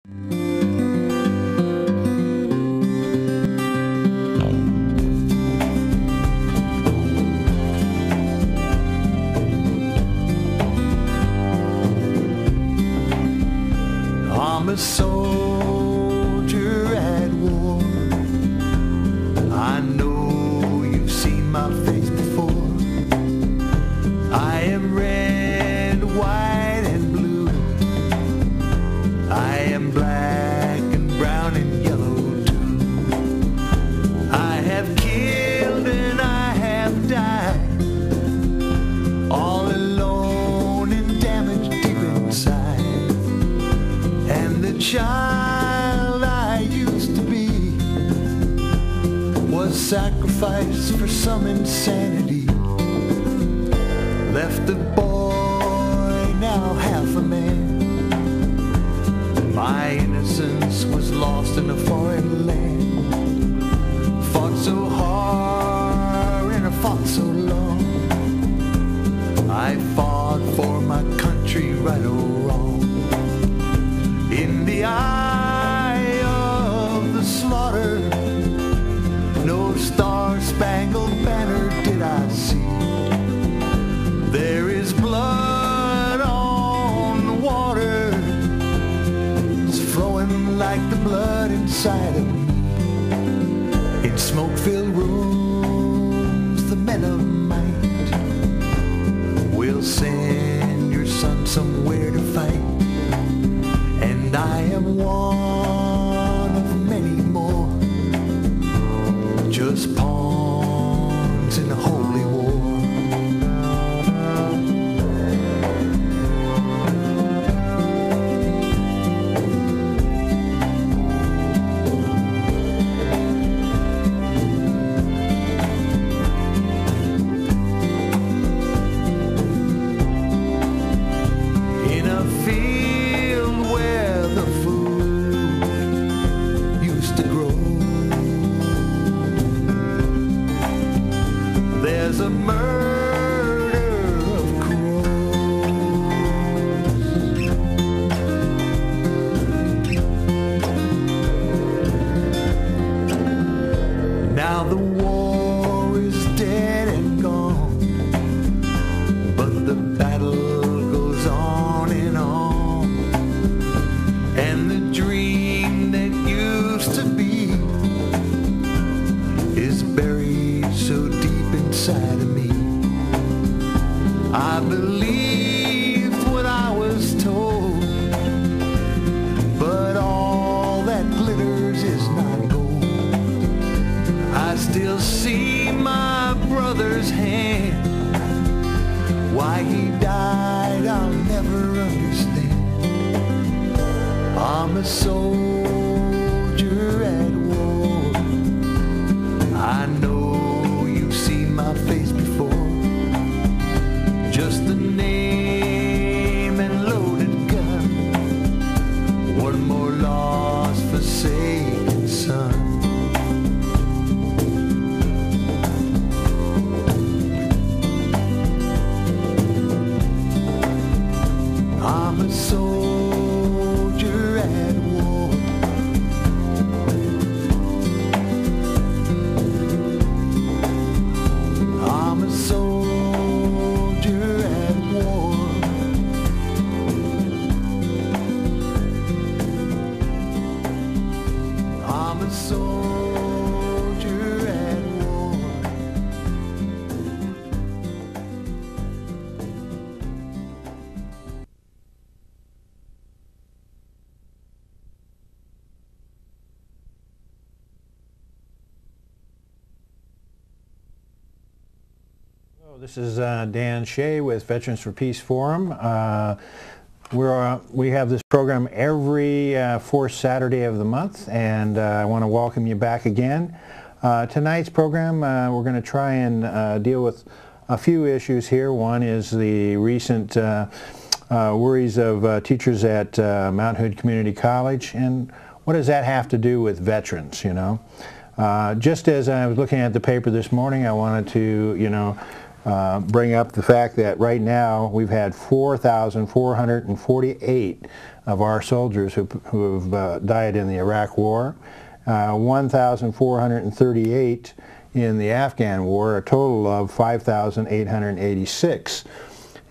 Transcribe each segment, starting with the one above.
I'm a soldier at war. I know you've seen my face before. I am red, white, and blue. I am black and brown and yellow too. I have killed and I have died, all alone and damaged deep inside. And the child I used to be was sacrificed for some insanity. Left a boy, now half a man. My innocence was lost in a foreign land. Fought so hard and I fought so long. I fought for my country, right or wrong. In the eye of the slaughter, no star-spangled banner did I see. There is blood on the water, it's flowing like the blood inside of me. In smoke-filled rooms, the men of might will send your son somewhere to fight. And I am one of many more, just pawns in a holy war. In a field where the food used to grow, there's a murder of crows. Now the war is dead and gone, but the battle goes on and on. And the dream that used to be is buried so deep inside of me. I believed what I was told, but all that glitters is not gold. I still see my brother's hand. Why he died, I'll never understand. I'm a soldier at war. I know you've seen my face before. Just a name and loaded gun. One more lost, forsaken son. I'm a soldier at war. I'm a soldier at war. I'm a soldier at war. This is Dan Shea with Veterans for Peace Forum. We have this program every fourth Saturday of the month, and I want to welcome you back again. Tonight's program, we're going to try and deal with a few issues here. One is the recent worries of teachers at Mount Hood Community College, and what does that have to do with veterans, you know? Just as I was looking at the paper this morning, I wanted to, bring up the fact that right now we've had 4,448 of our soldiers who have died in the Iraq War, 1,438 in the Afghan War, a total of 5,886.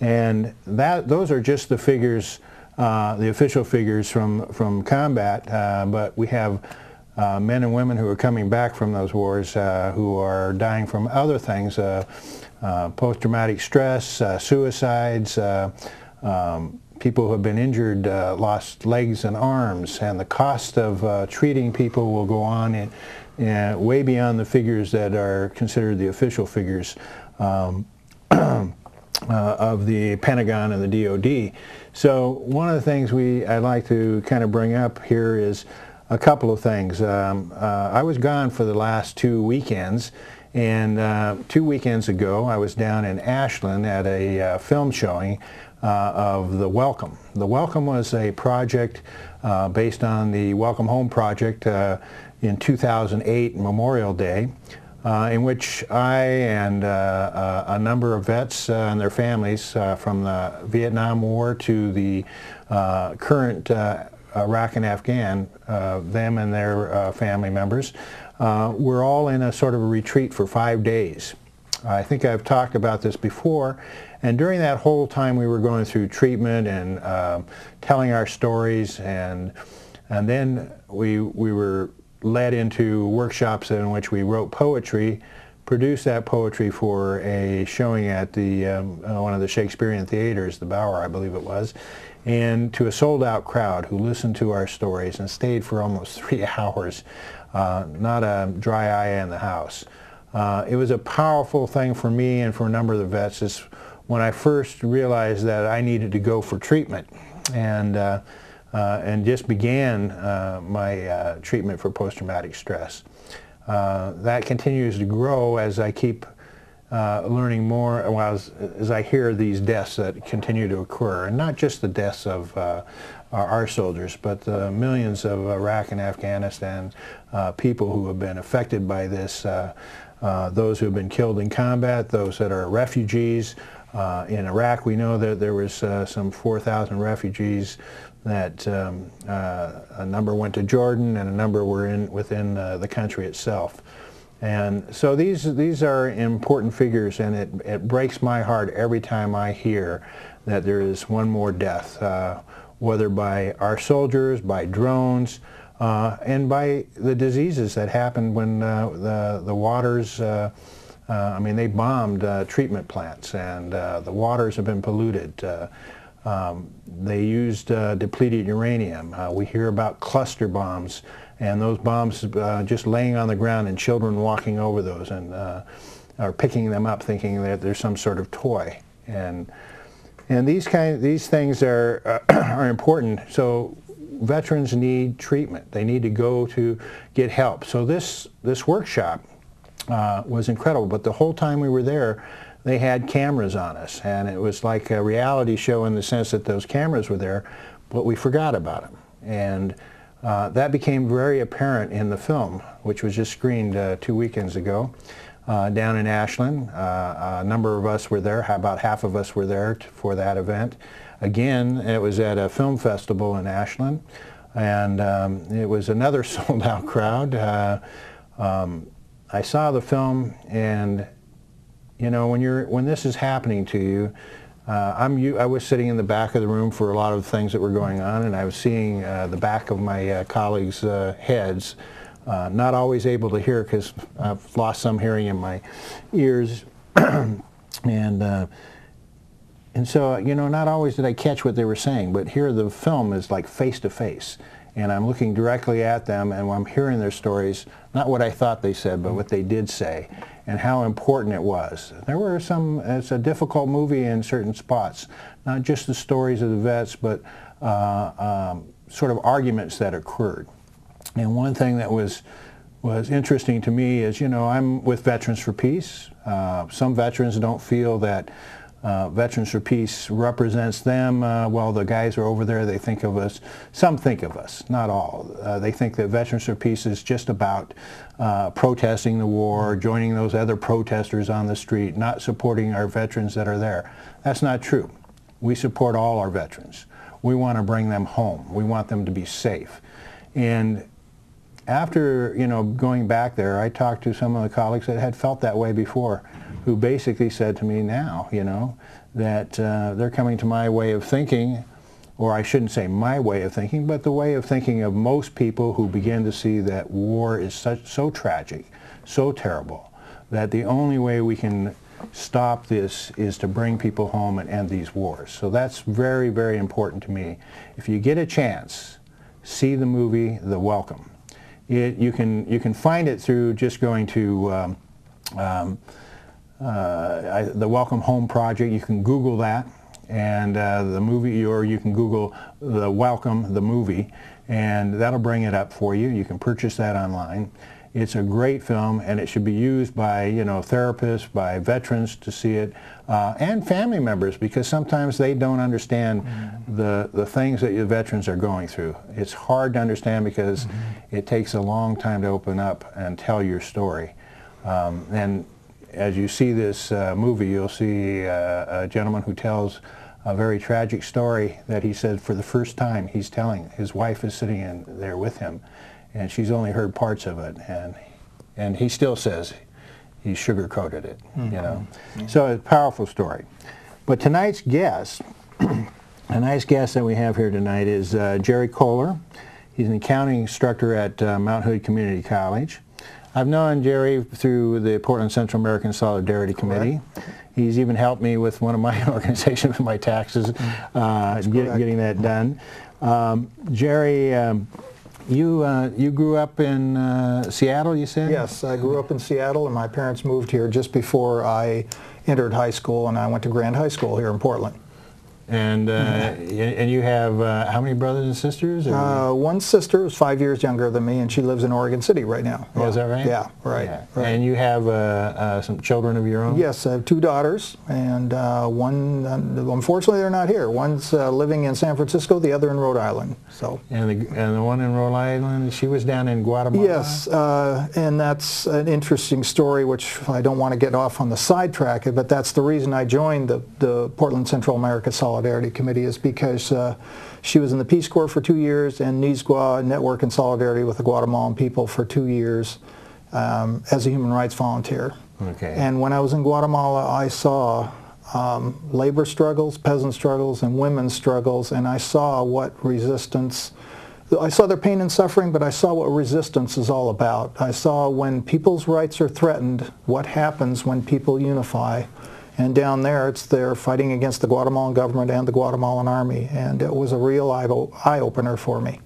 And those are just the figures, the official figures from combat, but we have men and women who are coming back from those wars who are dying from other things, post-traumatic stress, suicides, people who have been injured, lost legs and arms, and the cost of treating people will go on way beyond the figures that are considered the official figures of the Pentagon and the DoD. So one of the things I'd like to kind of bring up here is a couple of things. I was gone for the last 2 weekends, and 2 weekends ago I was down in Ashland at a film showing of The Welcome. The Welcome was a project based on the Welcome Home project in 2008, Memorial Day, in which I and a number of vets and their families from the Vietnam War to the current Iraq and Afghan, them and their family members, were all in a sort of a retreat for 5 days. I think I've talked about this before, and during that whole time we were going through treatment and telling our stories, and then we were led into workshops in which we wrote poetry, produced that poetry for a showing at the one of the Shakespearean theaters, the Bower, I believe it was, and to a sold-out crowd who listened to our stories and stayed for almost 3 hours, not a dry eye in the house. It was a powerful thing for me and for a number of the vets. Is when I first realized that I needed to go for treatment, and just began my treatment for post-traumatic stress. That continues to grow as I keep learning more, as I hear these deaths that continue to occur, and not just the deaths of our soldiers, but the millions of Iraq and Afghanistan people who have been affected by this, those who have been killed in combat, those that are refugees. In Iraq, we know that there was some 4,000 refugees, that a number went to Jordan and a number were within the country itself. And so these are important figures, and it breaks my heart every time I hear that there is one more death, whether by our soldiers, by drones, and by the diseases that happened when the waters, I mean, they bombed treatment plants, and the waters have been polluted. They used depleted uranium. We hear about cluster bombs, and those bombs just laying on the ground and children walking over those and are picking them up thinking that they're some sort of toy. And these things are are important. So veterans need treatment. They need to go to get help. So this workshop was incredible, but the whole time we were there, they had cameras on us, and it was like a reality show in the sense that those cameras were there, but we forgot about them. And that became very apparent in the film, which was just screened 2 weekends ago down in Ashland. A number of us were there, about half of us were there for that event. Again, it was at a film festival in Ashland, and it was another sold-out crowd. I saw the film, and you know, when this is happening to you, I was sitting in the back of the room for a lot of things that were going on, and I was seeing the back of my colleagues' heads, not always able to hear because I've lost some hearing in my ears, and so, you know, not always did I catch what they were saying, but here the film is like face to face, and I'm looking directly at them, and I'm hearing their stories, not what I thought they said, but what they did say, and how important it was. There were it's a difficult movie in certain spots, not just the stories of the vets, but sort of arguments that occurred. And one thing that was interesting to me is, you know, I'm with Veterans for Peace. Some veterans don't feel that Veterans for Peace represents them. Well, the guys are over there, they think of us, some think of us, not all. They think that Veterans for Peace is just about protesting the war, joining those other protesters on the street, not supporting our veterans that are there. That's not true. We support all our veterans. We want to bring them home. We want them to be safe. And after, going back there, I talked to some of the colleagues that had felt that way before, who basically said to me now, that they're coming to my way of thinking, or I shouldn't say my way of thinking, but the way of thinking of most people who begin to see that war is so tragic, so terrible, that the only way we can stop this is to bring people home and end these wars. So that's very, very important to me. If you get a chance, see the movie The Welcome. You can find it through just going to the Welcome Home Project. You can Google that, and the movie, or you can Google The Welcome, the movie, and that'll bring it up for you. You can purchase that online. It's a great film, and it should be used by therapists, by veterans to see it, and family members, because sometimes they don't understand the things that your veterans are going through. It's hard to understand because it takes a long time to open up and tell your story. And as you see this movie, you'll see a gentleman who tells a very tragic story that he said for the first time he's telling. His wife is sitting in there with him, and she's only heard parts of it, and he still says he sugar-coated it, So it's a powerful story. But tonight's guest, a nice guest that we have here tonight is Jerry Kohler. He's an accounting instructor at Mount Hood Community College. I've known Jerry through the Portland Central American Solidarity Committee. He's even helped me with one of my organizations with my taxes, getting that done. Jerry, you grew up in Seattle, you said? Yes, I grew up in Seattle, and my parents moved here just before I entered high school, and I went to Grand High School here in Portland. And and you have how many brothers and sisters? One sister is 5 years younger than me, and she lives in Oregon City right now. Oh, is that right? Yeah, right. Right. And you have some children of your own? Yes, I have 2 daughters, and one, unfortunately, they're not here. One's living in San Francisco, the other in Rhode Island. So. And the one in Rhode Island, she was down in Guatemala? Yes, and that's an interesting story, which I don't want to get off on the sidetrack, but that's the reason I joined the Portland Central America Solidarity Committee, is because she was in the Peace Corps for 2 years and NISGUA, Network in Solidarity with the Guatemalan People, for 2 years as a human rights volunteer. Okay. And when I was in Guatemala, I saw labor struggles, peasant struggles, and women's struggles, and I saw what resistance, I saw their pain and suffering, but I saw what resistance is all about. I saw when people's rights are threatened, what happens when people unify. And down there, they're fighting against the Guatemalan government and the Guatemalan army, and it was a real eye-opener for me.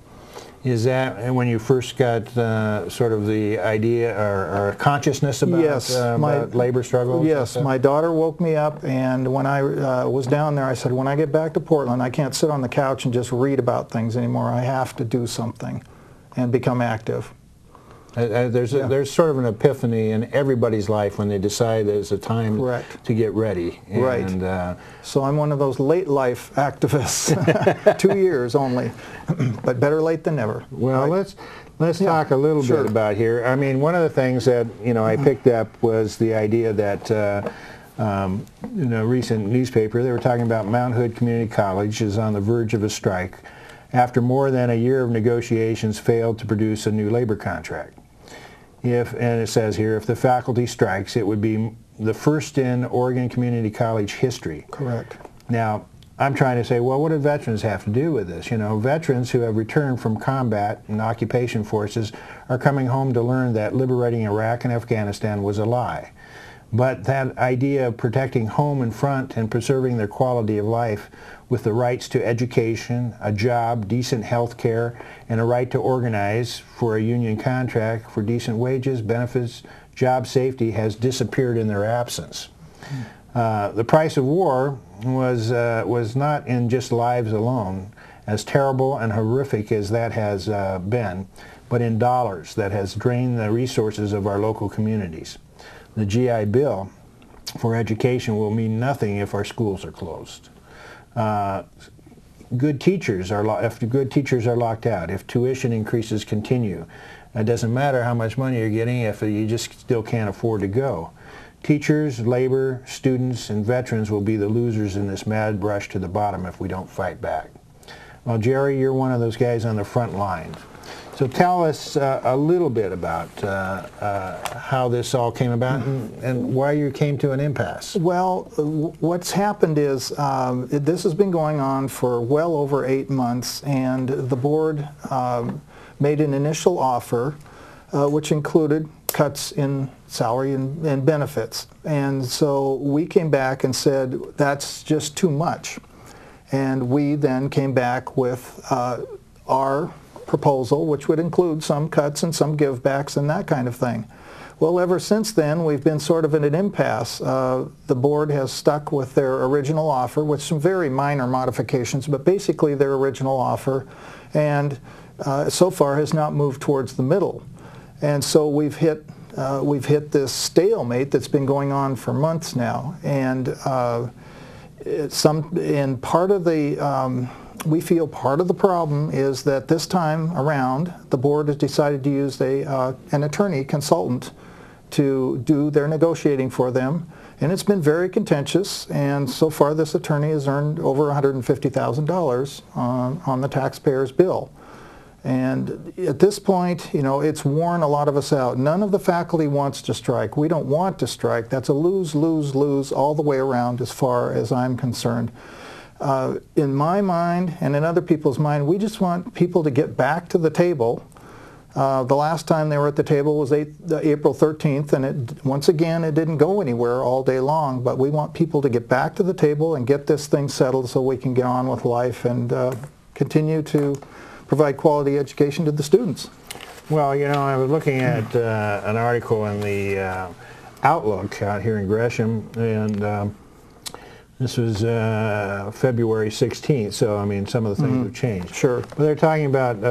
Is that when you first got sort of the idea or consciousness about, about labor struggles? Yes, my daughter woke me up, and when I was down there, I said, when I get back to Portland, I can't sit on the couch and just read about things anymore. I have to do something and become active. There's sort of an epiphany in everybody's life when they decide that it's a time to get ready. And, so I'm one of those late life activists, 2 years only, but better late than never. Well, let's talk a little bit about here. I mean, one of the things that I picked up was the idea that in a recent newspaper they were talking about Mount Hood Community College is on the verge of a strike after more than a year of negotiations failed to produce a new labor contract. And it says here, if the faculty strikes, it would be the first in Oregon Community College history. Correct. Now, I'm trying to say, well, what do veterans have to do with this? Veterans who have returned from combat and occupation forces are coming home to learn that liberating Iraq and Afghanistan was a lie. But that idea of protecting home and front and preserving their quality of life with the rights to education, a job, decent health care, and a right to organize for a union contract for decent wages, benefits, job safety has disappeared in their absence. The price of war was not in just lives alone, as terrible and horrific as that has been, but in dollars that has drained the resources of our local communities. The GI Bill for education will mean nothing if our schools are closed. Good teachers are if good teachers are locked out, if tuition increases continue, it doesn't matter how much money you're getting if you just still can't afford to go. Teachers, labor, students, and veterans will be the losers in this mad rush to the bottom if we don't fight back. Well, Jerry, you're one of those guys on the front lines. So tell us a little bit about how this all came about and why you came to an impasse. Well, what's happened is this has been going on for well over 8 months, and the board made an initial offer which included cuts in salary and benefits. And so we came back and said that's just too much. And we then came back with our proposal, which would include some cuts and some givebacks and that kind of thing. Well, ever since then, we've been sort of in an impasse. The board has stuck with their original offer with some very minor modifications, but basically their original offer, and so far has not moved towards the middle. And so we've hit this stalemate that's been going on for months now, and part of the we feel part of the problem is that this time around the board has decided to use an attorney consultant to do their negotiating for them, and it's been very contentious, and so far this attorney has earned over $150,000 on the taxpayer's bill. And at this point, you know, it's worn a lot of us out. None of the faculty wants to strike. We don't want to strike. That's a lose, lose, lose all the way around as far as I'm concerned. In my mind and in other people's mind, we just want people to get back to the table. The last time they were at the table was April 13th, and once again it didn't go anywhere all day long, but we want people to get back to the table and get this thing settled so we can get on with life and continue to provide quality education to the students. Well, you know, I was looking at an article in the Outlook out here in Gresham, and this was February 16th, so I mean some of the things have changed. Sure. But they're talking about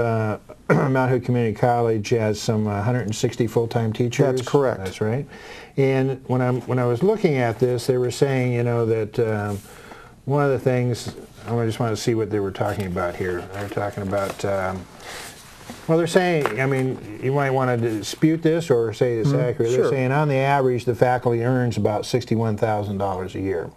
Mount Hood Community College has some 160 full-time teachers. That's correct. That's right. And when I was looking at this, they were saying, you know, that one of the things, I just want to see what they were talking about here. They're talking about, well, they're saying, I mean, you might want to dispute this or say it's accurate. Sure. They're saying on the average, the faculty earns about $61,000 a year.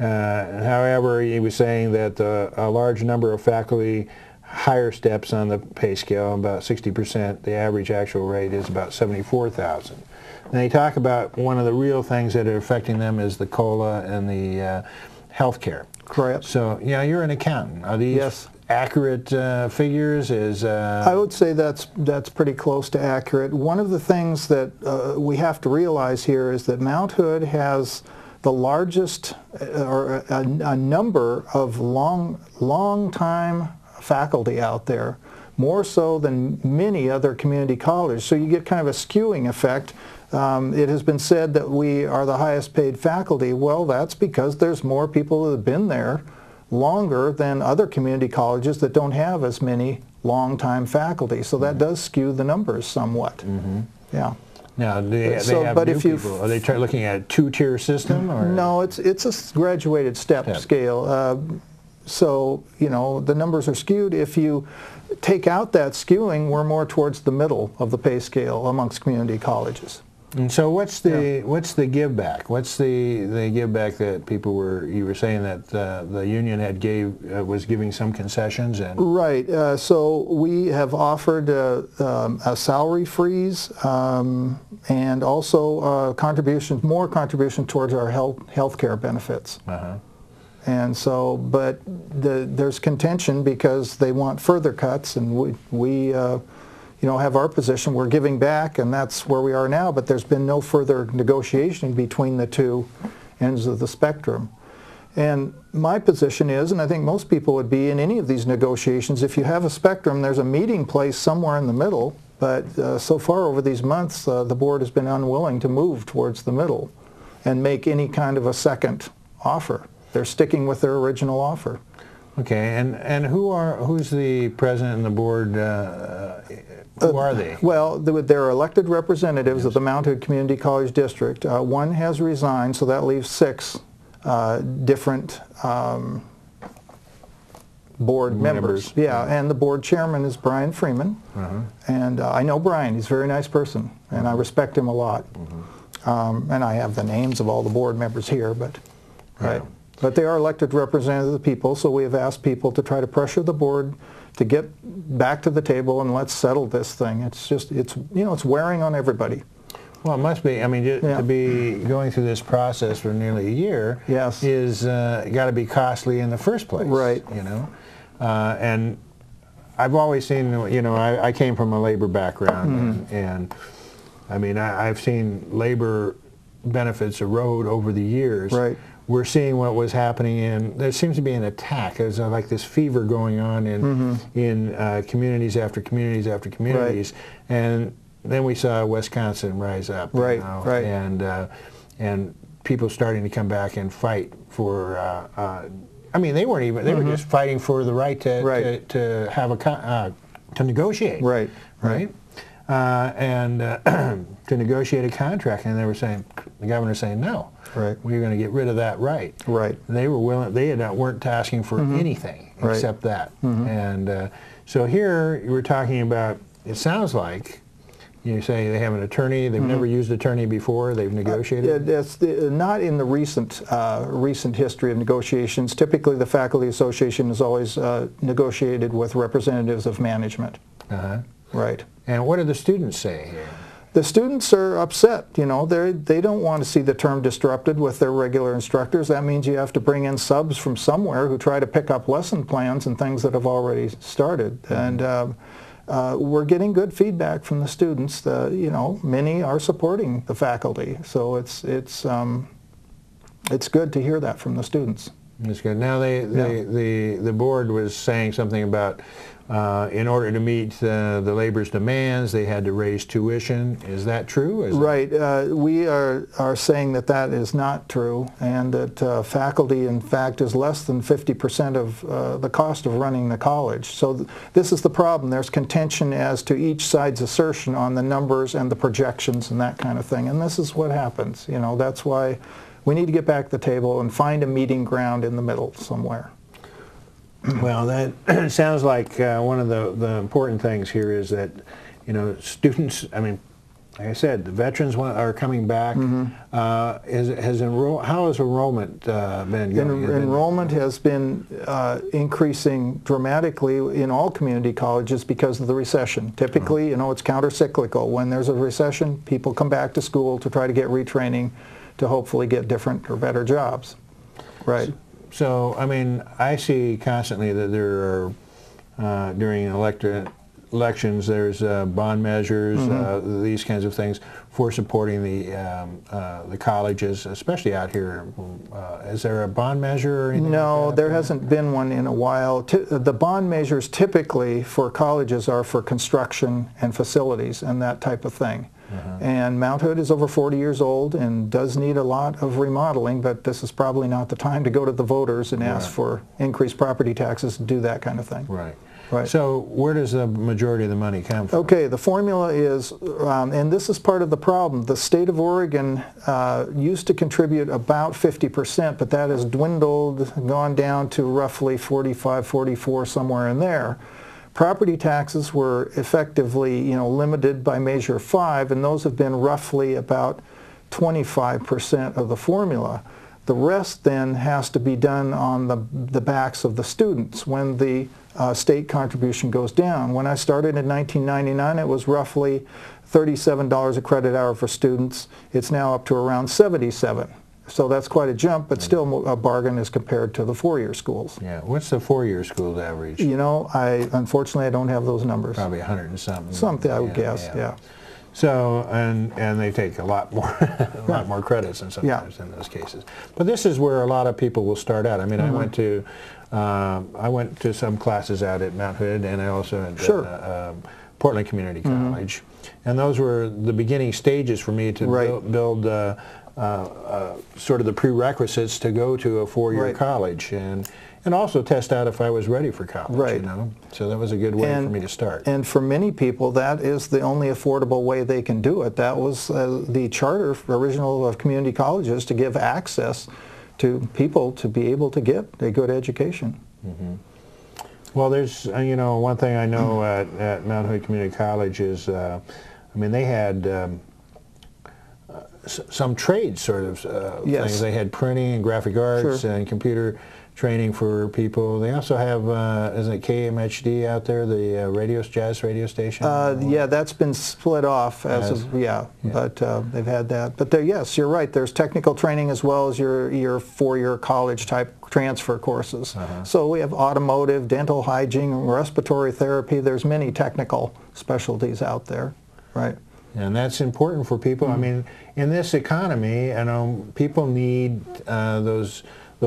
However, he was saying that a large number of faculty higher steps on the pay scale, about 60%. The average actual rate is about $74,000. And they talk about one of the real things that are affecting them is the COLA and the health care. Correct. So, yeah, you're an accountant. Are these accurate figures? I would say that's pretty close to accurate. One of the things that we have to realize here is that Mount Hood has the largest, or a number of long-time faculty out there, more so than many other community colleges. So you get kind of a skewing effect. It has been said that we are the highest paid faculty. Well, that's because there's more people that have been there longer than other community colleges that don't have as many long-time faculty. So that does skew the numbers somewhat. Yeah. Now, they have new people. Are they looking at a two-tier system? Or? No, it's a graduated step scale. So, you know, the numbers are skewed. If you take out that skewing, we're more towards the middle of the pay scale amongst community colleges. And so what's the give back? What's the give back that you were saying that the union was giving some concessions? And right. So we have offered a salary freeze and also more contribution towards our health care benefits. And so, but there's contention because they want further cuts, and we you know, have our position. We're giving back, and that's where we are now, but there's been no further negotiation between the two ends of the spectrum. And my position is, and I think most people would be in any of these negotiations, if you have a spectrum, there's a meeting place somewhere in the middle, but so far over these months, the board has been unwilling to move towards the middle and make any kind of a second offer. They're sticking with their original offer. Okay, and who's the president and the board Who are they? Well, they're elected representatives of the Mount Hood Community College District. One has resigned, so that leaves 6 different board members. Yeah, and the board chairman is Brian Freeman. And I know Brian. He's a very nice person, and I respect him a lot. And I have the names of all the board members here, but but they are elected representatives of the people, so we have asked people to try to pressure the board to get back to the table and let's settle this thing. It's just, it's wearing on everybody. Well, it must be. I mean, to be going through this process for nearly a year is got to be costly in the first place. Right. You know, and I've always seen. You know, I came from a labor background, and I mean, I've seen labor benefits erode over the years. Right. We're seeing what was happening in. There seems to be an attack. There's like this fever going on in communities after communities after communities, and then we saw Wisconsin rise up, you know, and people starting to come back and fight for. I mean, they weren't even. They were just fighting for the right to have a to negotiate. Right. And to negotiate a contract, and they were saying, the governor saying no. We're going to get rid of that right. And they were willing. They weren't asking for anything except that. And so here we're talking about. It sounds like. You say they have an attorney. They've never used an attorney before. They've negotiated. It's not in the recent history of negotiations. Typically, the faculty association has always negotiated with representatives of management. Right. And what do the students say here? The students are upset. You know, they don't want to see the term disrupted with their regular instructors. That means you have to bring in subs from somewhere who try to pick up lesson plans and things that have already started. And we're getting good feedback from the students. You know, many are supporting the faculty, so it's good to hear that from the students. That's good. Now the board was saying something about in order to meet the labor's demands, they had to raise tuition. Is that true? We are saying that that is not true, and that faculty, in fact, is less than 50% of the cost of running the college. So this is the problem. There's contention as to each side's assertion on the numbers and the projections and that kind of thing, and this is what happens. You know, that's why we need to get back to the table and find a meeting ground in the middle somewhere. Well, that sounds like one of the important things here is that, you know, students, I mean, like I said, the veterans are coming back. How has enrollment been going? Enrollment has been increasing dramatically in all community colleges because of the recession. Typically, you know, it's counter-cyclical. When there's a recession, people come back to school to try to get retraining to hopefully get different or better jobs. Right. So, I mean, I see constantly that there are, during elections, there's bond measures, these kinds of things for supporting the colleges, especially out here. Is there a bond measure or anything? No, like that? there hasn't been one in a while. The bond measures typically for colleges are for construction and facilities and that type of thing. And Mount Hood is over 40 years old and does need a lot of remodeling, but this is probably not the time to go to the voters and ask for increased property taxes to do that kind of thing. So where does the majority of the money come from? Okay, the formula is, and this is part of the problem, the state of Oregon used to contribute about 50%, but that has dwindled, gone down to roughly 45, 44, somewhere in there. Property taxes were effectively, you know, limited by Measure 5, and those have been roughly about 25% of the formula. The rest then has to be done on the backs of the students when the state contribution goes down. When I started in 1999, it was roughly $37 a credit hour for students. It's now up to around $77. So that's quite a jump, but still a bargain as compared to the four-year schools. Yeah. What's the four-year schools average? You know, unfortunately I don't have those numbers. Probably 100 and something. Something, I would guess. Yeah. So, and they take a lot more, more credits in sometimes in those cases. But this is where a lot of people will start out. I mean, I went to some classes out at Mount Hood, and I also at Portland Community College, and those were the beginning stages for me to build sort of the prerequisites to go to a four-year college, and and also test out if I was ready for college. Right. You know, so that was a good way for me to start. And for many people, that is the only affordable way they can do it. That was the charter original of community colleges, to give access to people to be able to get a good education. Mm-hmm. Well, there's, you know, one thing I know at Mount Hood Community College is, I mean, they had some trade sort of Yes. things. They had printing and graphic arts and computer training for people. They also have, isn't it KMHD out there, the jazz radio station? Yeah, that's been split off as of, but they've had that. But there, yes, you're right. There's technical training as well as your four-year college type transfer courses. So we have automotive, dental hygiene, respiratory therapy. There's many technical specialties out there, right? And that's important for people. I mean, in this economy, you know, people need those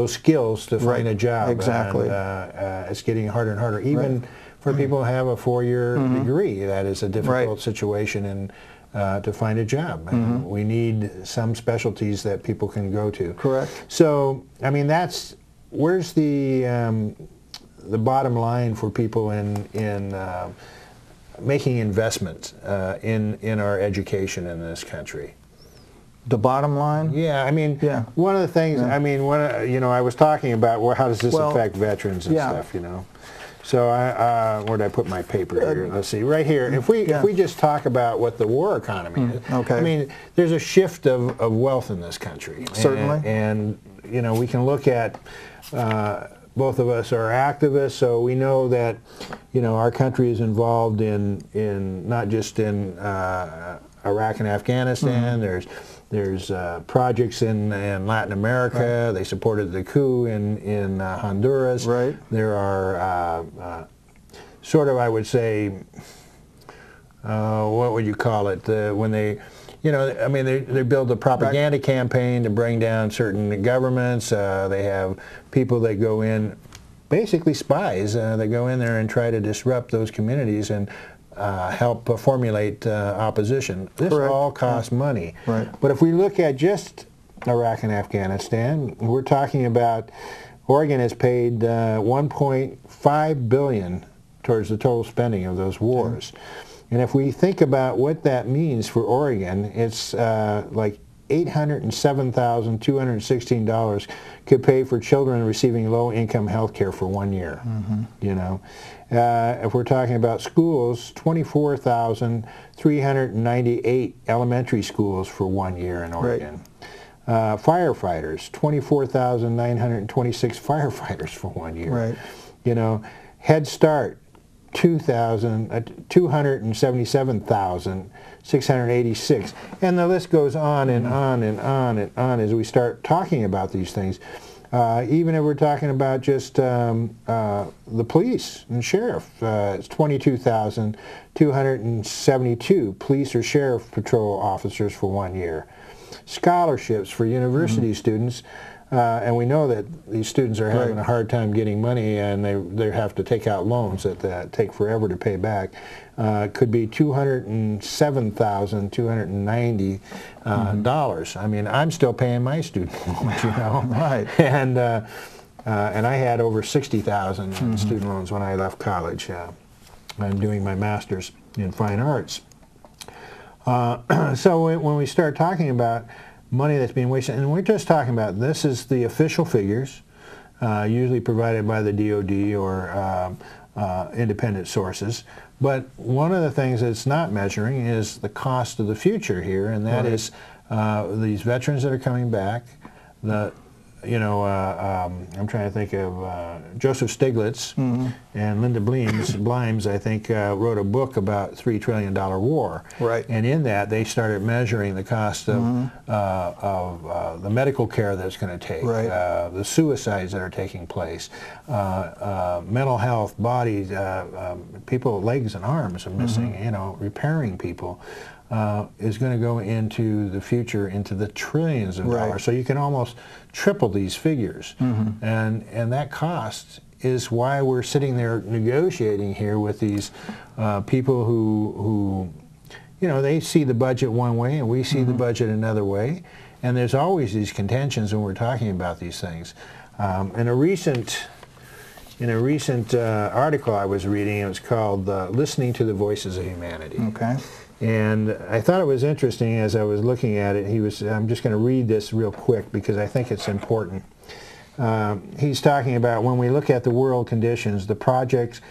skills to find a job. Exactly. And it's getting harder and harder. Even for people who have a four-year degree, that is a difficult situation and to find a job. And we need some specialties that people can go to. Correct. So, I mean, where's the bottom line for people in making investments in our education in this country? The bottom line? Yeah, I mean, one of the things, I mean, you know, I was talking about, well, how does this affect veterans and stuff, you know? So where did I put my paper here? Let's see, right here. If we just talk about what the war economy is, I mean, there's a shift of wealth in this country. Certainly. And you know, we can look at, both of us are activists, so we know that, you know, our country is involved in not just in Iraq and Afghanistan. There's projects in Latin America. They supported the coup in Honduras. Right. There are sort of, I would say, what would you call it? When they, you know, I mean, they build a propaganda campaign to bring down certain governments. They have people that go in, basically spies, that go in there and try to disrupt those communities and help formulate opposition. This all costs money. Right. But if we look at just Iraq and Afghanistan, we're talking about Oregon has paid $1.5 billion towards the total spending of those wars. And if we think about what that means for Oregon, it's like $807,216 could pay for children receiving low-income health care for 1 year. You know, if we're talking about schools, 24,398 elementary schools for 1 year in Oregon. Firefighters, 24,926 firefighters for 1 year. Right. You know, Head Start, 277,686, and the list goes on and on and on and on as we start talking about these things. Even if we're talking about just the police and sheriff, it's 22,272 police or sheriff patrol officers for 1 year. Scholarships for university students. And we know that these students are having a hard time getting money, and they have to take out loans that take forever to pay back. Could be $207,290 dollars. I mean, I'm still paying my student loans, you know. And I had over 60,000 in student loans when I left college. I'm doing my master's in fine arts. So when we start talking about money that's being wasted, and we're just talking about, this is the official figures, usually provided by the DOD or independent sources. But one of the things that it's not measuring is the cost of the future here, and that is these veterans that are coming back. I'm trying to think of Joseph Stiglitz and Linda Blimes, I think, wrote a book about $3 trillion war. Right. And in that, they started measuring the cost of the medical care that's going to take, the suicides that are taking place, mental health, bodies, people, legs and arms are missing, you know, repairing people. Is going to go into the future, into the trillions of dollars. So you can almost triple these figures. And that cost is why we're sitting there negotiating here with these people who, you know, they see the budget one way and we see the budget another way. And there's always these contentions when we're talking about these things. In a recent in a recent article I was reading. It was called Listening to the Voices of Humanity. Okay. And I thought it was interesting as I was looking at it. I'm just going to read this real quick because I think it's important. He's talking about when we look at the world conditions, the project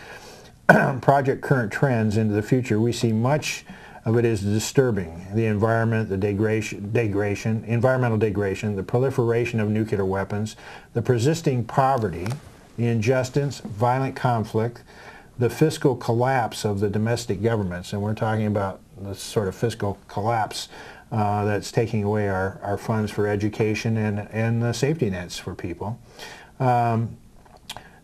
current trends into the future, we see much of it is disturbing. The environment, the environmental degradation, the proliferation of nuclear weapons, the persisting poverty, the injustice, violent conflict, the fiscal collapse of the domestic governments, and we're talking about the sort of fiscal collapse that's taking away our funds for education and the safety nets for people. Then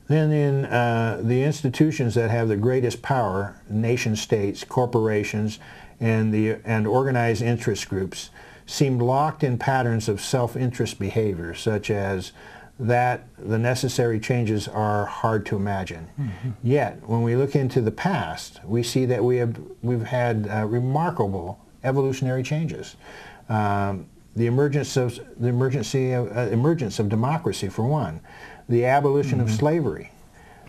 in the institutions that have the greatest power, nation states, corporations, and organized interest groups, seem locked in patterns of self-interest behavior, such as that the necessary changes are hard to imagine. Mm-hmm. Yet, when we look into the past, we see that we've had remarkable evolutionary changes. The emergence of democracy, for one, the abolition of slavery,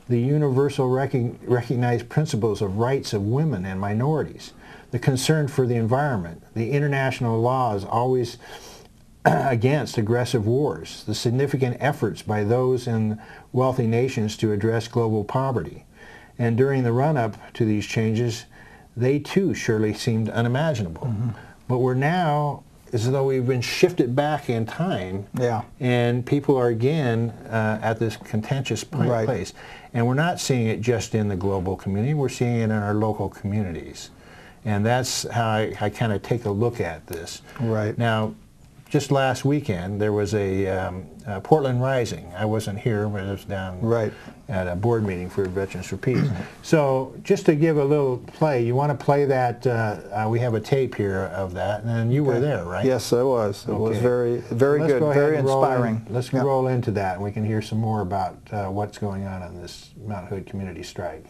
the universal recognized principles of rights of women and minorities, the concern for the environment, the international laws always against aggressive wars, the significant efforts by those in wealthy nations to address global poverty. And during the run-up to these changes, they too surely seemed unimaginable. Mm-hmm. But we're now, as though we've been shifted back in time, and people are again at this contentious place. And we're not seeing it just in the global community, we're seeing it in our local communities. And that's how I kind of take a look at this. Right. Now, just last weekend, there was a Portland Rising. I wasn't here, but I was down at a board meeting for Veterans for Peace. So just to give a little play, you want to play that, we have a tape here of that, and you were there, right? Yes, I was. It was very, very good, very inspiring. Let's roll into that, and we can hear some more about what's going on this Mount Hood community strike.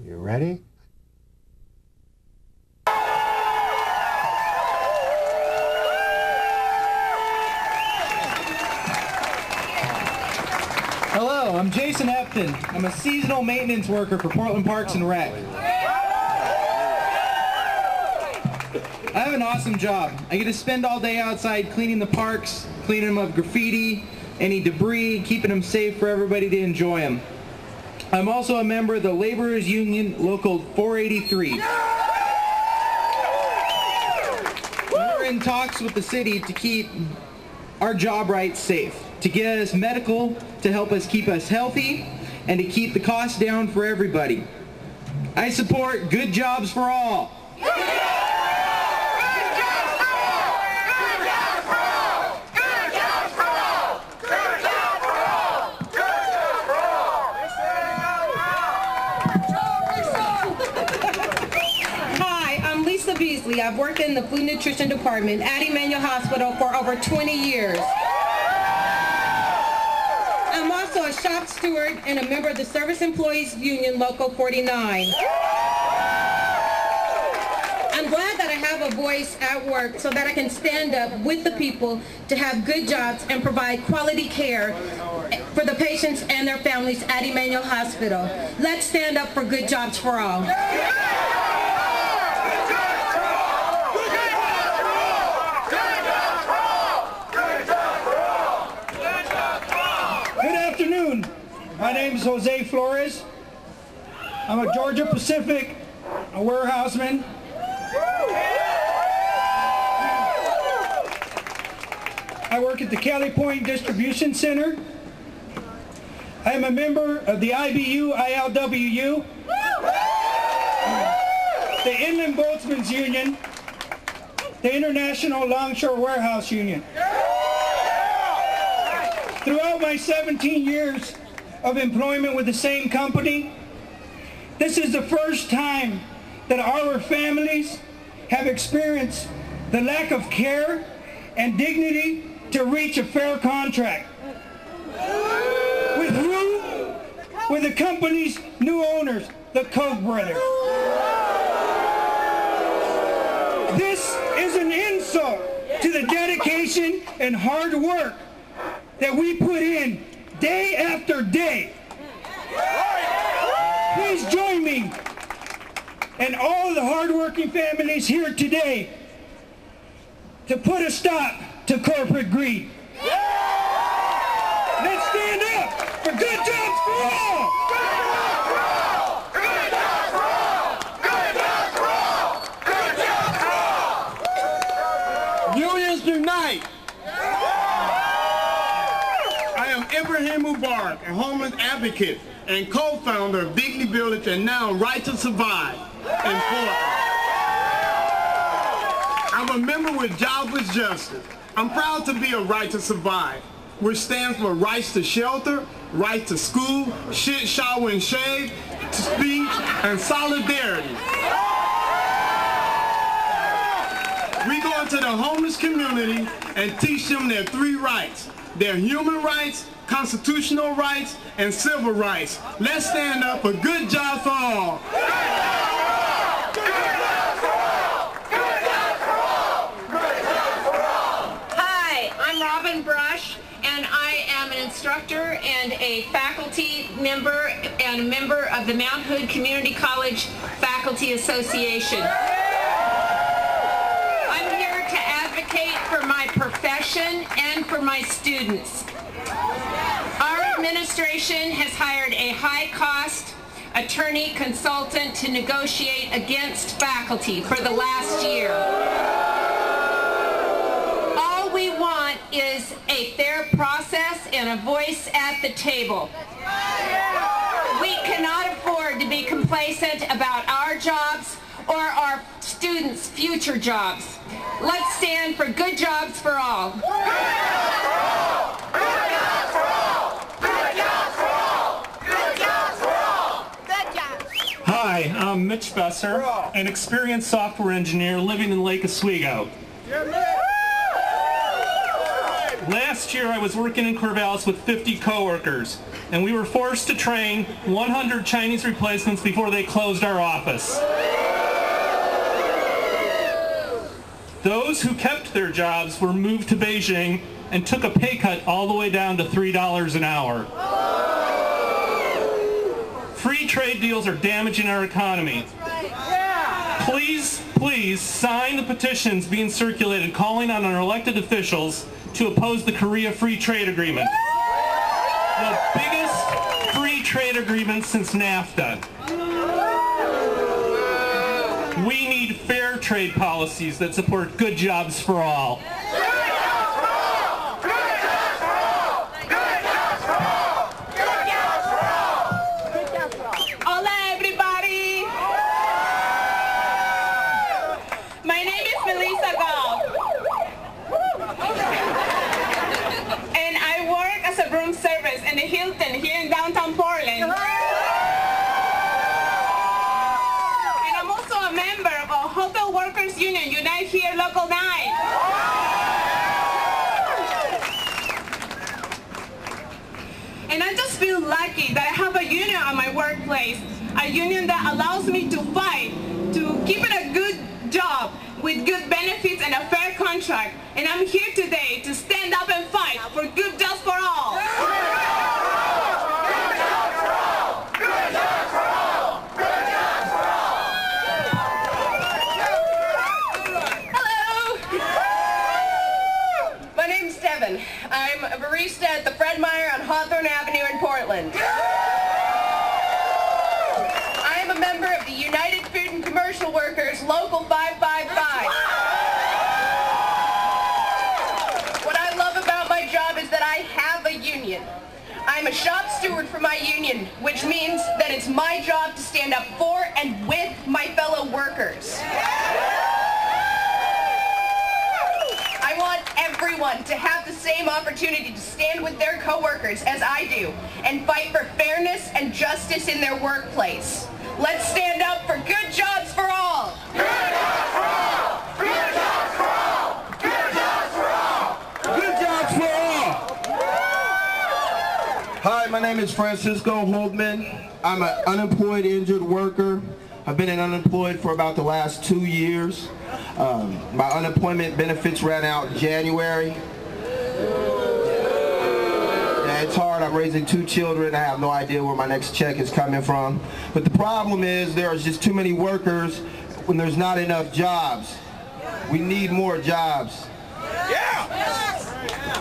You ready? Hello, I'm Jason Epton. I'm a seasonal maintenance worker for Portland Parks and Rec. I have an awesome job. I get to spend all day outside cleaning the parks, cleaning them of graffiti, any debris, keeping them safe for everybody to enjoy them. I'm also a member of the Laborers Union Local 483. We're in talks with the city to keep our job rights safe, to get us medical, to help us keep us healthy, and to keep the costs down for everybody. I support good jobs for all. I've worked in the food nutrition department at Emmanuel Hospital for over 20 years. I'm also a shop steward and a member of the Service Employees Union Local 49. I'm glad that I have a voice at work so that I can stand up with the people to have good jobs and provide quality care for the patients and their families at Emmanuel Hospital. Let's stand up for good jobs for all. My name is Jose Flores. I'm a Georgia Pacific, a warehouseman. I work at the Kelly Point Distribution Center. I am a member of the IBU, ILWU, the Inland Boatsmen's Union, the International Longshore Warehouse Union. Throughout my 17 years of employment with the same company, this is the first time that our families have experienced the lack of care and dignity to reach a fair contract. With the company's new owners, the Koch brothers. This is an insult to the dedication and hard work that we put in day after day. Please join me and all the hardworking families here today to put a stop to corporate greed. Let's stand up for good jobs for all! Good jobs for all! Good jobs for all! Good jobs for all! Unions unite! I am Ibrahim Mubarak, a homeless advocate and co-founder of Dignity Village and now Right to Survive in Portland. I'm a member with Jobs with Justice. I'm proud to be a Right to Survive, which stands for rights to shelter, right to school, shit, shower, and shave, to speech, and solidarity. We go into the homeless community and teach them their 3 rights: their human rights, constitutional rights, and civil rights. Let's stand up for good jobs for all. And I am an instructor and a faculty member and a member of the Mount Hood Community College Faculty Association. I'm here to advocate for my profession and for my students. Our administration has hired a high-cost attorney consultant to negotiate against faculty for the last year. Is a fair process and a voice at the table. We cannot afford to be complacent about our jobs or our students' future jobs. Let's stand for good jobs for all. Good jobs for all! Good jobs for all! Good jobs for all! Good jobs for all! Good jobs! Hi, I'm Mitch Besser, an experienced software engineer living in Lake Oswego. Last year I was working in Corvallis with 50 coworkers, and we were forced to train 100 Chinese replacements before they closed our office. Those who kept their jobs were moved to Beijing and took a pay cut all the way down to $3 an hour. Free trade deals are damaging our economy. Please, please sign the petitions being circulated calling on our elected officials to oppose the Korea Free Trade Agreement, the biggest free trade agreement since NAFTA. We need fair trade policies that support good jobs for all. Hola everybody! My name is Melissa Gall. And I work as a room service in the Hilton here in downtown Portland. And I'm also a member of a Hotel Workers Union, Unite Here Local 9. And I just feel lucky that I have a union at my workplace, a union that allows me to fight, to keep it a good job with good benefits and a fair contract. And I'm here today to stand up and fight for good jobs for all. Hello. My name's Devin. I'm a barista at the Fred Meyer on Hawthorne Avenue in Portland. I am a member of the United Food and Commercial Workers Local 555. What I love about my job is that I have a union. I'm a shop steward for my union, which means that it's my job to stand up for and with my fellow workers. I want everyone to have the same opportunity to stand with their coworkers as I do and fight for fairness and justice in their workplace. Let's stand up for good jobs for all. Good jobs for all. Good jobs for all. Good jobs for all. Good jobs for all. Hi, my name is Francisco Holdman. I'm an unemployed injured worker. I've been unemployed for about the last 2 years. My unemployment benefits ran out in January. it's hard. I'm raising 2 children. I have no idea where my next check is coming from. But the problem is there's just too many workers when there's not enough jobs. We need more jobs.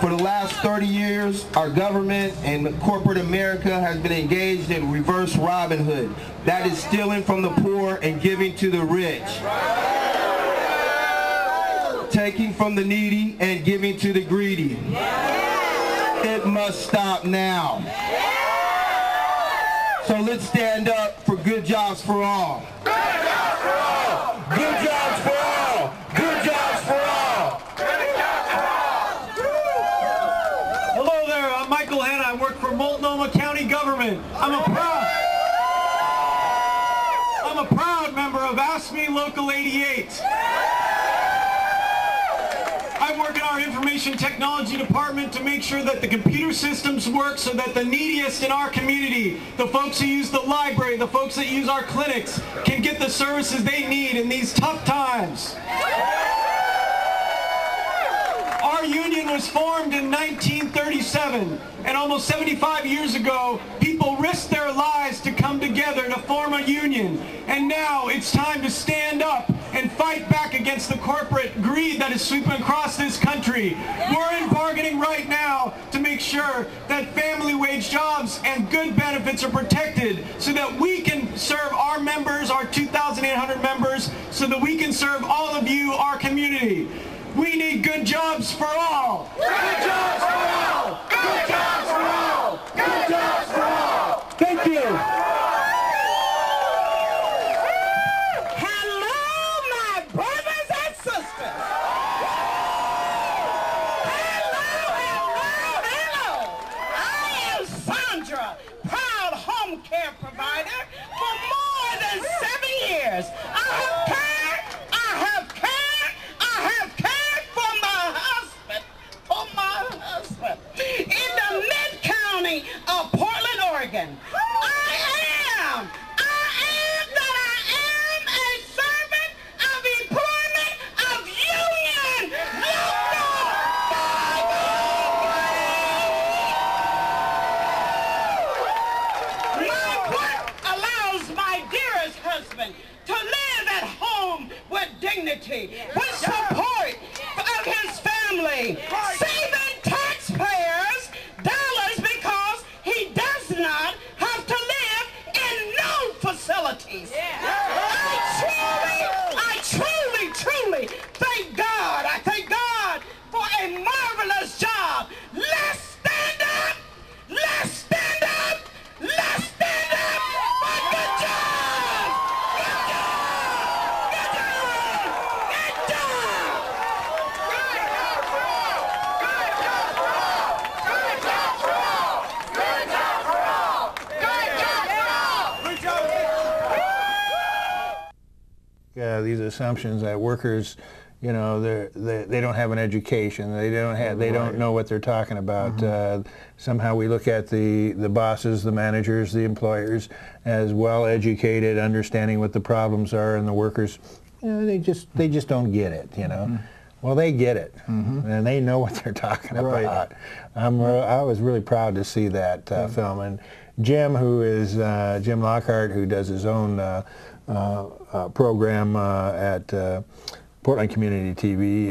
For the last 30 years, our government and corporate America has been engaged in reverse Robin Hood. That is stealing from the poor and giving to the rich. Taking from the needy and giving to the greedy. It must stop now. So let's stand up for good jobs for all. Good jobs for all. Good jobs for all. Good jobs for all. Hello there, I'm Michael Hanna. I work for Multnomah County government. I'm a proud member of Ask Me Local 88. I work in our information technology department to make sure that the computer systems work so that the neediest in our community, the folks who use the library, the folks that use our clinics, can get the services they need in these tough times. Our union was formed in 1937, and almost 75 years ago, people risked their lives to come together to form a union. And now it's time to stand up and fight back against the corporate greed that is sweeping across this country. We're in bargaining right now to make sure that family wage jobs and good benefits are protected so that we can serve our members, our 2,800 members, so that we can serve all of you, our community. We need good jobs for all. Good jobs for all. Good jobs for all. Good jobs for all. Thank you. Hello, my brothers and sisters. Hello. I am Sandra, proud home care provider for more than 7 years. I have cared in the mid-county of Portland, Oregon. I am a servant of employment of union local. My work allows my dearest husband to live at home with dignity, with support of his family, saving taxpayers dollars because he does not have to live in known facilities. I truly thank God. I thank God for a marvelous job. Let's stand up. Let's stand up. Let's stand up for good jobs. Good jobs. Good jobs. Good jobs. These assumptions that workers, you know, they don't have an education, they don't know what they're talking about. Somehow we look at the bosses, the managers, the employers as well educated, understanding what the problems are, and the workers, you know, they just don't get it, you know. Well, they get it, and they know what they're talking about. I was really proud to see that film. And Jim, who is Jim Lockhart, who does his own program at Portland Community TV.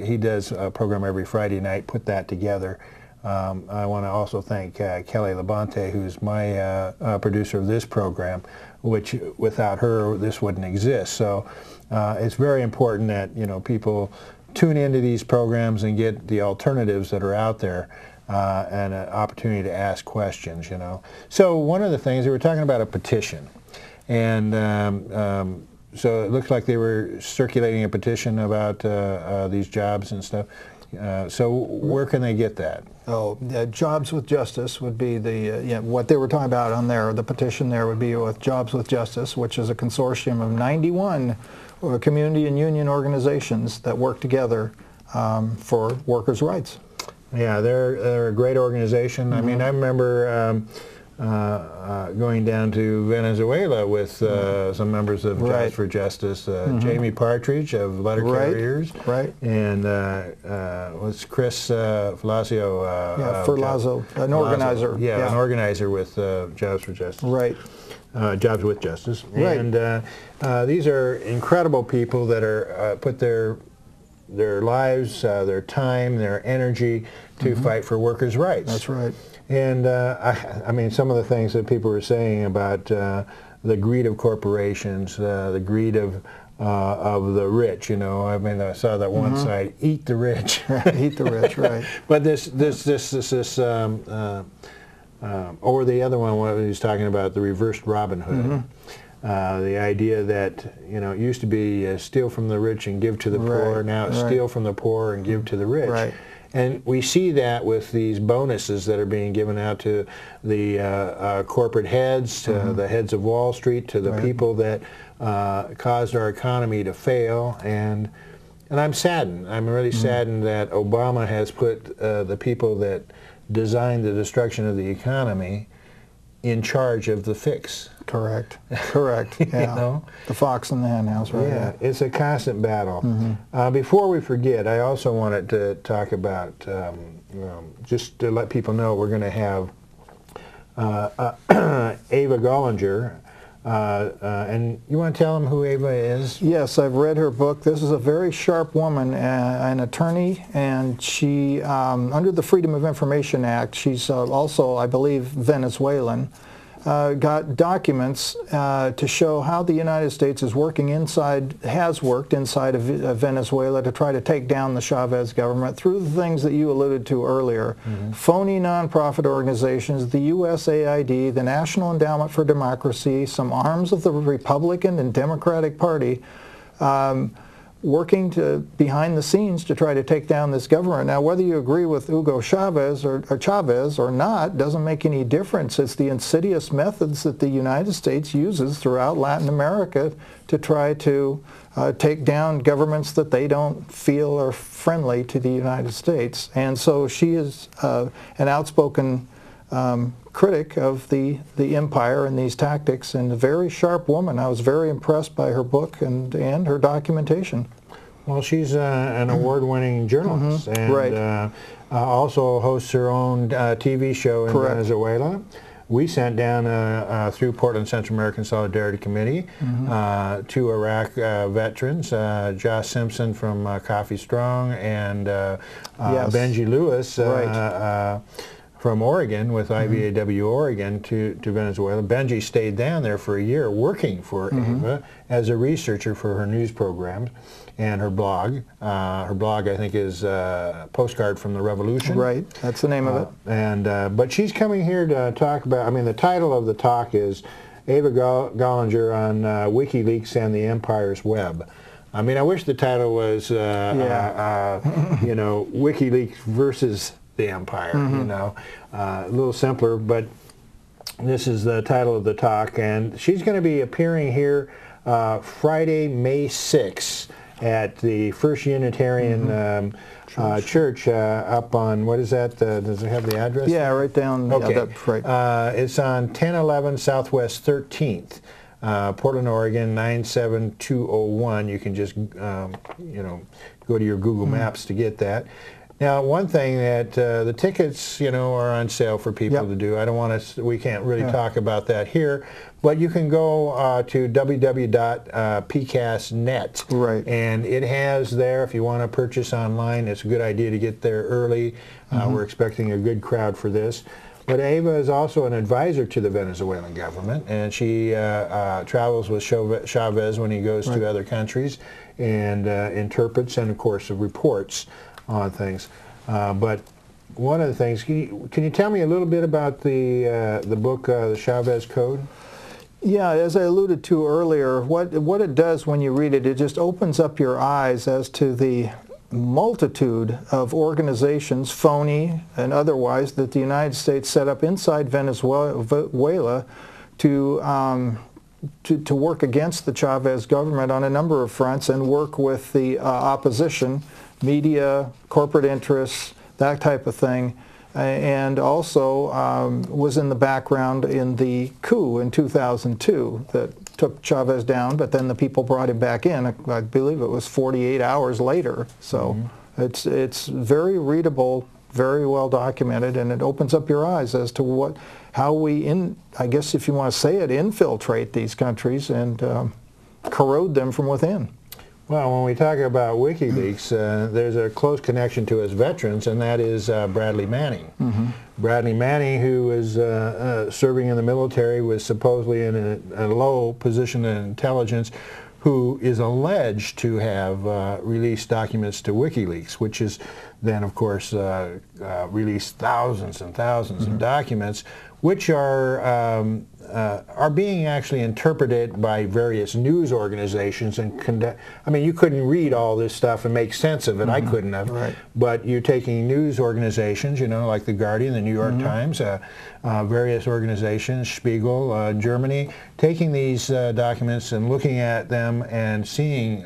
He does a program every Friday night, put that together. I want to also thank Kelly Labonte, who's my producer of this program, which without her this wouldn't exist. So it's very important that, you know, people tune into these programs and get the alternatives that are out there. And an opportunity to ask questions, you know. So one of the things, we were talking about a petition, and so it looks like they were circulating a petition about these jobs and stuff. So where can they get that? Oh, Jobs with Justice would be the, what they were talking about on there. The petition there would be with Jobs with Justice, which is a consortium of 91 community and union organizations that work together for workers' rights. Yeah, they're a great organization. I mean, I remember going down to Venezuela with some members of Jobs for Justice, Jamie Partridge of Letter Carriers, and was Chris Ferlazzo, an organizer. An organizer with Jobs for Justice. Jobs with Justice. And these are incredible people that are put their lives, their time, their energy to fight for workers' rights. That's right. And I mean, some of the things that people were saying about the greed of corporations, the greed of the rich, you know. I mean, I saw that one side, eat the rich. Eat the rich, right. But this or the other one, when he was talking about the reversed Robin Hood. The idea that, you know, it used to be steal from the rich and give to the poor. Now it's steal from the poor and give to the rich. And we see that with these bonuses that are being given out to the corporate heads, to the heads of Wall Street, to the people that caused our economy to fail. And I'm saddened. I'm really saddened that Obama has put the people that designed the destruction of the economy in charge of the fix. Correct. Yeah. You know? The fox in the hen house, right? Yeah, it's a constant battle. Before we forget, I also wanted to talk about, just to let people know, we're going to have Ava Gollinger. And you want to tell them who Ava is? Yes, I've read her book. This is a very sharp woman, an attorney, and she, under the Freedom of Information Act, she's also, I believe, Venezuelan, got documents to show how the United States is working has worked inside of Venezuela to try to take down the Chavez government through the things that you alluded to earlier. Phony nonprofit organizations, the USAID, the National Endowment for Democracy, some arms of the Republican and Democratic Party, working behind the scenes to try to take down this government. Now, whether you agree with Hugo Chavez or not doesn't make any difference. It's the insidious methods that the United States uses throughout Latin America to try to take down governments that they don't feel are friendly to the United States. And so she is an outspoken critic of the empire and these tactics, and a very sharp woman. I was very impressed by her book and her documentation. Well, she's an award-winning journalist, and also hosts her own TV show in Venezuela. We sent down through Portland Central American Solidarity Committee to Iraq veterans, Josh Simpson from Coffee Strong, and Benji Lewis from Oregon with IVAW Oregon to Venezuela. Benji stayed down there for a year working for Ava as a researcher for her news programs and her blog. Her blog, I think, is Postcard from the Revolution. Right, that's the name of it. But she's coming here to talk about, I mean, the title of the talk is Ava Gollinger on WikiLeaks and the Empire's Web. I mean, I wish the title was, you know, WikiLeaks versus the Empire, you know, a little simpler, but this is the title of the talk, and she's going to be appearing here Friday, May 6th at the First Unitarian Church up on, what is that, does it have the address? Yeah, right down, okay. Yeah, that's right. It's on 1011 Southwest 13th. Portland, Oregon 97201. You can just, you know, go to your Google Maps to get that. Now, one thing that the tickets, you know, are on sale for people to do. I don't want to, we can't really talk about that here, but you can go to www.pcast.net. Right. And it has there, if you want to purchase online, it's a good idea to get there early. We're expecting a good crowd for this. But Ava is also an advisor to the Venezuelan government, and she travels with Chavez when he goes to other countries and interprets and, of course, reports on things. But one of the things, can you tell me a little bit about the book, The Chavez Code? Yeah, as I alluded to earlier, what it does when you read it, it just opens up your eyes as to the multitude of organizations, phony and otherwise, that the United States set up inside Venezuela to work against the Chavez government on a number of fronts and work with the opposition, media, corporate interests, that type of thing, and also was in the background in the coup in 2002 that took Chavez down, but then the people brought him back in. I believe it was 48 hours later. So it's very readable, very well documented, and it opens up your eyes as to how we, I guess if you want to say it, infiltrate these countries and corrode them from within. Well, when we talk about WikiLeaks, there's a close connection to us veterans, and that is Bradley Manning. Bradley Manning, who was serving in the military, was supposedly in a low position in intelligence, who is alleged to have released documents to WikiLeaks, which is then, of course, released thousands and thousands of documents, which are being actually interpreted by various news organizations and I mean, you couldn't read all this stuff and make sense of it. I couldn't have. Right. But you're taking news organizations, you know, like The Guardian, the New York Times, various organizations, Spiegel, Germany, taking these documents and looking at them and seeing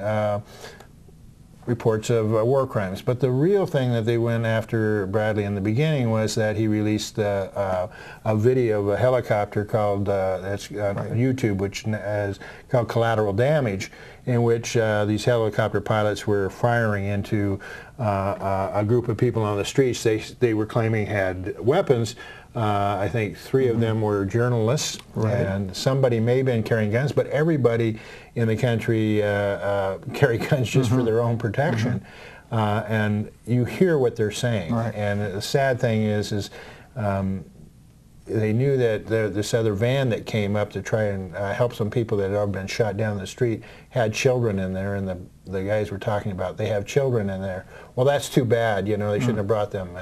reports of war crimes. But the real thing that they went after Bradley in the beginning was that he released a video of a helicopter called, that's on YouTube, which is called Collateral Damage, in which these helicopter pilots were firing into a group of people on the streets they were claiming had weapons. I think 3 of them were journalists, and somebody may have been carrying guns, but everybody in the country carry guns just for their own protection. And you hear what they're saying. And the sad thing is they knew that this other van that came up to try and help some people that had already been shot down the street had children in there, and the guys were talking about they have children in there. Well, that's too bad, you know, they shouldn't have brought them.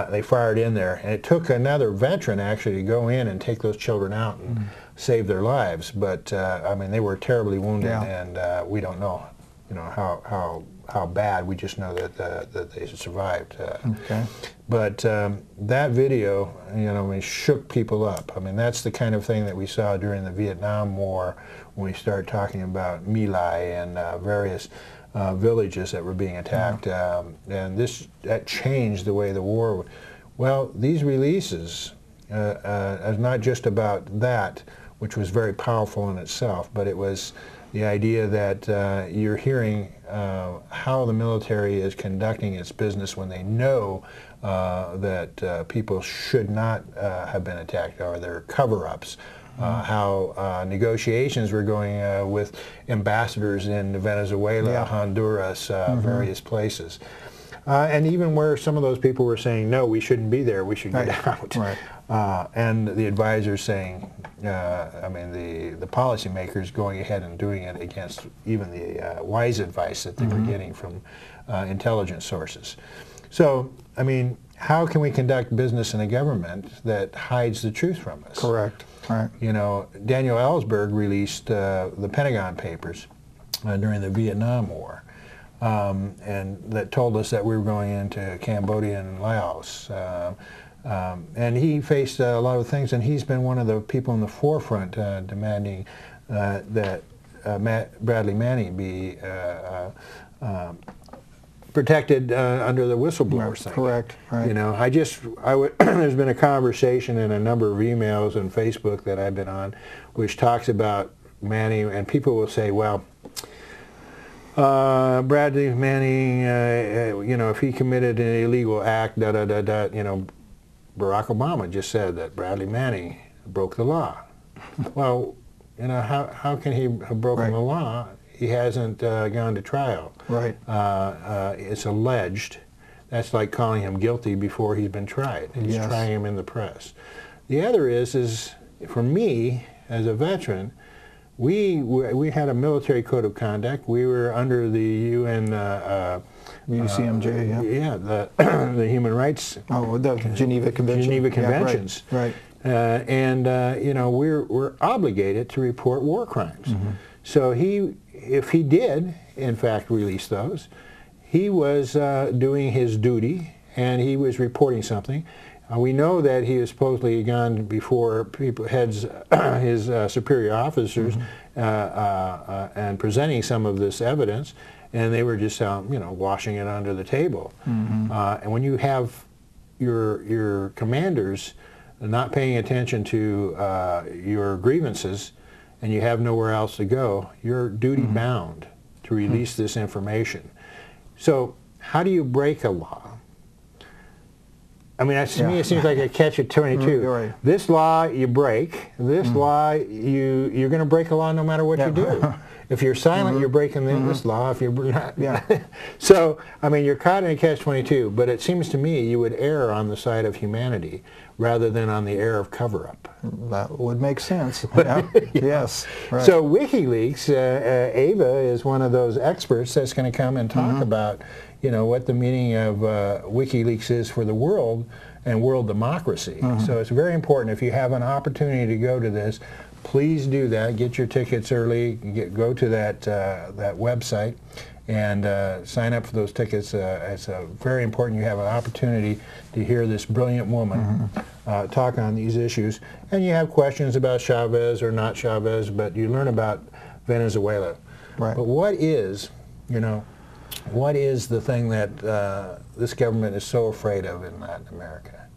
They fired in there, and it took another veteran actually to go in and take those children out and save their lives. But I mean, they were terribly wounded, and we don't know, you know, how bad. We just know that they survived. But that video, you know, I mean, shook people up. I mean, that's the kind of thing that we saw during the Vietnam War when we started talking about My Lai and various villages that were being attacked, and that changed the way the war. Well, these releases is not just about that, which was very powerful in itself, but it was the idea that you're hearing how the military is conducting its business when they know that people should not have been attacked, or they're cover-ups. How negotiations were going with ambassadors in Venezuela, Honduras, various places. And even where some of those people were saying, no, we shouldn't be there, we should get out. And the advisors saying, I mean, the policymakers going ahead and doing it against even the wise advice that they were getting from intelligence sources. So, I mean, how can we conduct business in a government that hides the truth from us? You know, Daniel Ellsberg released the Pentagon Papers during the Vietnam War, and that told us that we were going into Cambodia and Laos. And he faced a lot of things, and he's been one of the people in the forefront demanding that Bradley Manning be protected under the whistleblowers thing. You know, there's been a conversation and a number of emails and Facebook that I've been on, which talks about Manning, and people will say, well, Bradley Manning, you know, if he committed an illegal act, you know, Barack Obama just said that Bradley Manning broke the law. Well, you know, how can he have broken the law? He hasn't gone to trial. It's alleged. That's like calling him guilty before he's been tried. He's trying him in the press. The other is for me, as a veteran, we had a military code of conduct. We were under the UN UCMJ, the human rights. The Geneva Convention. Geneva Conventions. And you know, we're obligated to report war crimes. So if he did, in fact, release those, he was doing his duty, and he was reporting something. We know that he has supposedly gone before his superior officers and presenting some of this evidence, and they were just you know, washing it under the table. And when you have your commanders not paying attention to your grievances, and you have nowhere else to go, you're duty bound to release this information. So how do you break a law? I mean, to me, it seems like a catch-22. Right. This law you break. This law you're going to break a law no matter what you do. If you're silent, you're breaking this law. If you're not, so I mean, you're caught in a catch-22. But it seems to me you would err on the side of humanity rather than on the error of cover-up. That would make sense. Yes. Right. So WikiLeaks, Ava is one of those experts that's going to come and talk about, you know, what the meaning of WikiLeaks is for the world and world democracy. So it's very important. If you have an opportunity to go to this, please do that. Get your tickets early. Go to that that website and sign up for those tickets. It's very important you have an opportunity to hear this brilliant woman talk on these issues. And you have questions about Chavez or not Chavez, but you learn about Venezuela. Right. But what is, you know, what is the thing that this government is so afraid of in Latin America?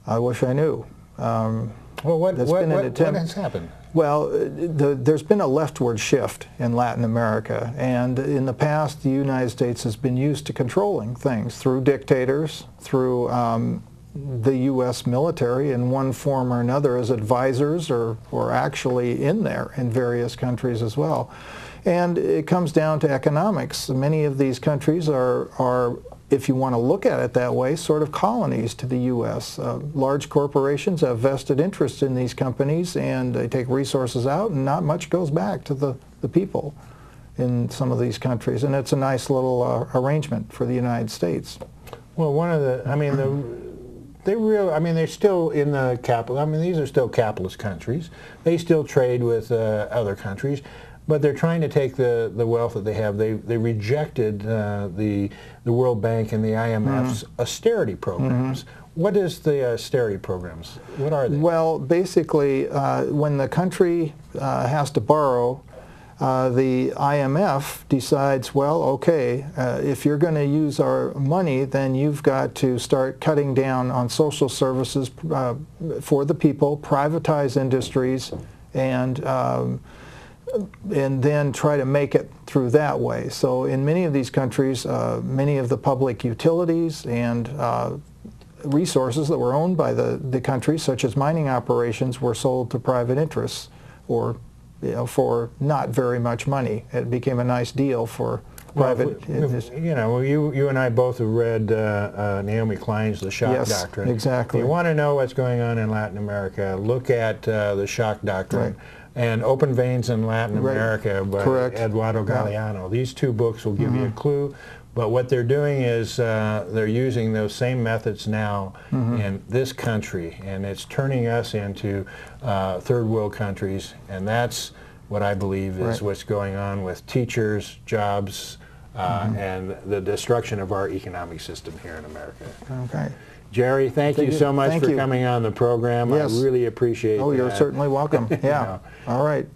I wish I knew. Well, what has happened? Well, there's been a leftward shift in Latin America, and in the past the United States has been used to controlling things through dictators, through the U.S. military in one form or another as advisors or actually in there in various countries as well. And it comes down to economics. Many of these countries are, if you want to look at it that way, sort of colonies to the U.S. Large corporations have vested interest in these companies, and they take resources out, and not much goes back to the people in some of these countries. And it's a nice little arrangement for the United States. Well, one of the, I mean, they're still in the capital. I mean, these are still capitalist countries. They still trade with other countries. But they're trying to take the wealth that they have. They rejected the World Bank and the IMF's austerity programs. What is the austerity programs? What are they? Well, basically, when the country has to borrow, the IMF decides, well, okay, if you're going to use our money, then you've got to start cutting down on social services for the people, privatize industries, and then try to make it through that way. So in many of these countries, many of the public utilities and resources that were owned by the country, such as mining operations, were sold to private interests, or for not very much money. It became a nice deal for private. You and I both have read Naomi Klein's The Shock Doctrine. Exactly. If you want to know what's going on in Latin America, look at The Shock Doctrine. Right. And Open Veins in Latin America by Eduardo Galeano. These two books will give you a clue, but what they're doing is they're using those same methods now in this country, and it's turning us into third world countries, and that's what I believe is what's going on with teachers, jobs, and the destruction of our economic system here in America. Okay. Jerry, thank you so much for coming on the program. Yes. I really appreciate it. Oh, you're certainly welcome. Yeah. All right.